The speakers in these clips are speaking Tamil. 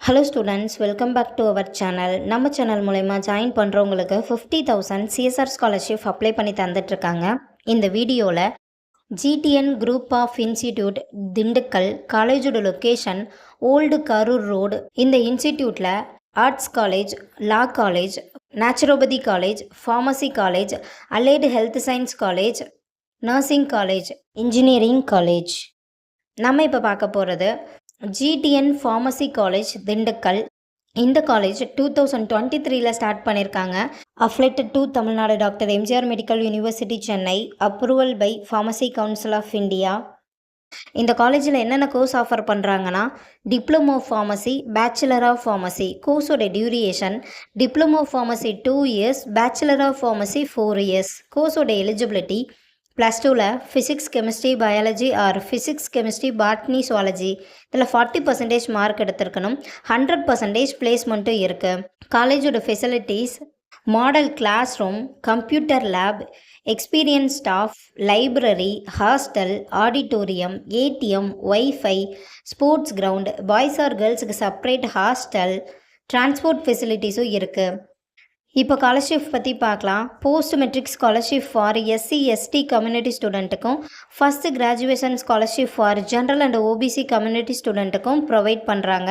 Hello students, welcome back to our channel. நம்ம சேனல் மூலயமா ஜாயின் பண்ணுறவங்களுக்கு 50,000 சிஎஸ்ஆர் ஸ்காலர்ஷிப் அப்ளை பண்ணி தந்துட்டுருக்காங்க. இந்த வீடியோவில் GTN group of institute Dindigul, காலேஜோட லொக்கேஷன் ஓல்டு கரூர் ரோடு. இந்த இன்ஸ்டிடியூட்டில் ஆர்ட்ஸ் காலேஜ், லா college, naturopathy college, pharmacy college, allied health science college, nursing college, engineering college. நம்ம இப்போ பார்க்க போகிறது ஜிடிஎன் ஃபார்மசி காலேஜ் திண்டுக்கல். இந்த காலேஜ் 2023 ஸ்டார்ட் பண்ணியிருக்காங்க. Affiliated to Tamil Nadu doctor MGR medical university Chennai, approval by pharmacy council of India. இந்த காலேஜில் என்னென்ன கோர்ஸ் ஆஃபர் பண்ணுறாங்கன்னா, diploma pharmacy, bachelor of pharmacy. கோர்ஸோட duration diploma pharmacy 2 years, bachelor of pharmacy 4 years. கோர்ஸோட எலிஜிபிலிட்டி +2ல் physics, chemistry, biology or physics, chemistry, botany, zoology இதில் 40% மார்க் எடுத்திருக்கணும். 100% பிளேஸ்மெண்ட்டும் இருக்குது. காலேஜோட facilities model class room, computer lab, experience staff, library, hostel, auditorium, ATM, wifi, sports ground, boys or கேர்ள்ஸுக்கு செப்பரேட் ஹாஸ்டல், டிரான்ஸ்போர்ட் ஃபெசிலிட்டிஸும் இருக்குது. இப்போ ஸ்காலர்ஷிப் பற்றி பார்க்கலாம். Post matric scholarship for SC ST community ஸ்டூடெண்ட்டுக்கும், first graduation scholarship for general and OBC community ஸ்டூடெண்ட்டுக்கும் ப்ரொவைட் பண்ணுறாங்க.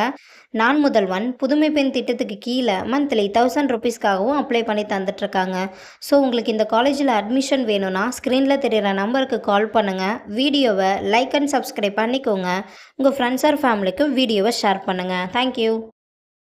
நான் முதல்வன் புதுமை பெண் திட்டத்துக்கு கீழே மந்த்லி 1000 ருபீஸ்க்காகவும் அப்ளை பண்ணி தந்துட்டுருக்காங்க. ஸோ உங்களுக்கு இந்த காலேஜில் அட்மிஷன் வேணும்னா ஸ்க்ரீனில் தெரிகிற நம்பருக்கு கால் பண்ணுங்கள். வீடியோவை லைக் அண்ட் சப்ஸ்கிரைப் பண்ணிக்கோங்க. உங்கள் ஃப்ரெண்ட்ஸ் ஆர் ஃபேமிலிக்கு வீடியோவை ஷேர் பண்ணுங்கள். தேங்க்யூ.